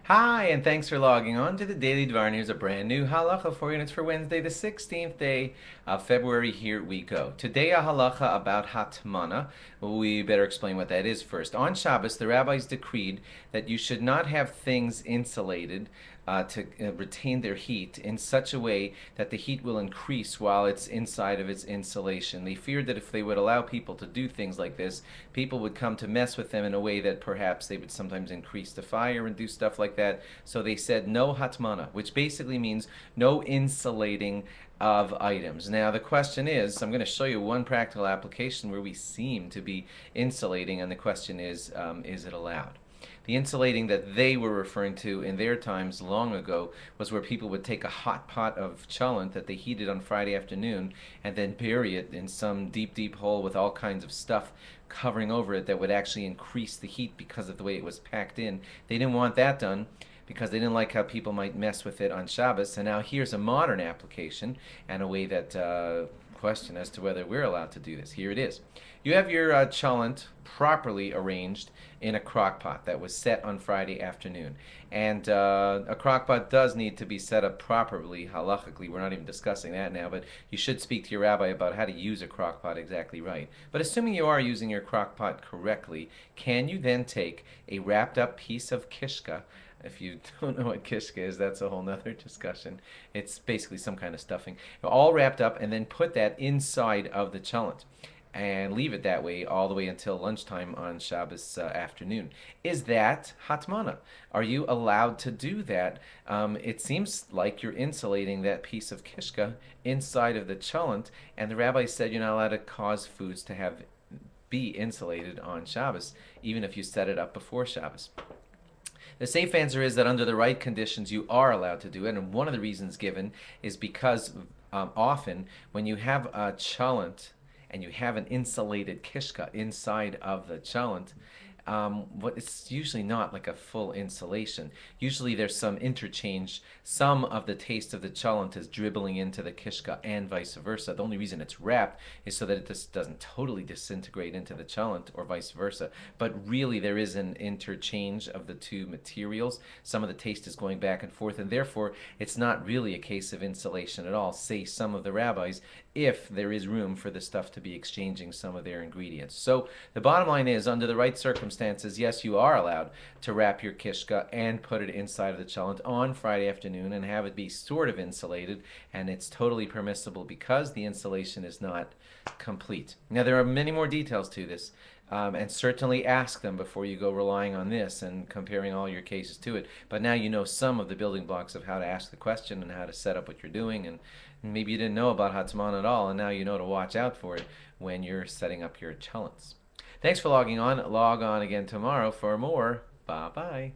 Hi, and thanks for logging on to the Daily Dvar. Here's a brand new halacha for you, and it's for Wednesday, the 16th day of February. Here we go. Today, a halacha about hatmana. We better explain what that is first. On Shabbos, the rabbis decreed that you should not have things insulated to retain their heat in such a way that the heat will increase while it's inside of its insulation. They feared that if they would allow people to do things like this, people would come to mess with them in a way that perhaps they would sometimes increase the fire and do stuff like that. So they said no hatmana, which basically means no insulating of items. Now the question is, I'm going to show you one practical application where we seem to be insulating, and the question is it allowed? The insulating that they were referring to in their times long ago was where people would take a hot pot of cholent that they heated on Friday afternoon and then bury it in some deep, deep hole with all kinds of stuff covering over it that would actually increase the heat because of the way it was packed in. They didn't want that done because they didn't like how people might mess with it on Shabbos. And now here's a modern application and a way that question as to whether we're allowed to do this. Here it is. You have your cholent properly arranged in a crock pot that was set on Friday afternoon. And a crock pot does need to be set up properly, halachically. We're not even discussing that now, but you should speak to your rabbi about how to use a crock pot exactly right. But assuming you are using your crock pot correctly, can you then take a wrapped up piece of kishka? If you don't know what kishka is, that's a whole nother discussion. It's basically some kind of stuffing, all wrapped up, and then put that inside of the cholent and leave it that way all the way until lunchtime on Shabbos afternoon. Is that hatmana? Are you allowed to do that? It seems like you're insulating that piece of kishka inside of the cholent, and the rabbi said you're not allowed to cause foods to be insulated on Shabbos, even if you set it up before Shabbos. The safe answer is that under the right conditions, you are allowed to do it. And one of the reasons given is because often when you have a cholent and you have an insulated kishka inside of the cholent, it's usually not like a full insulation. Usually there's some interchange. Some of the taste of the cholent is dribbling into the kishka and vice versa. The only reason it's wrapped is so that it just doesn't totally disintegrate into the cholent or vice versa. But really there is an interchange of the two materials. Some of the taste is going back and forth, and therefore it's not really a case of insulation at all, say some of the rabbis, if there is room for the stuff to be exchanging some of their ingredients. So the bottom line is, under the right circumstances, yes, you are allowed to wrap your kishka and put it inside of the cholent on Friday afternoon and have it be sort of insulated, and it's totally permissible because the insulation is not complete. Now, there are many more details to this, and certainly ask them before you go relying on this and comparing all your cases to it. But now you know some of the building blocks of how to ask the question and how to set up what you're doing, and maybe you didn't know about Hatman at all, and now you know to watch out for it when you're setting up your cholents. Thanks for logging on. Log on again tomorrow for more. Bye-bye.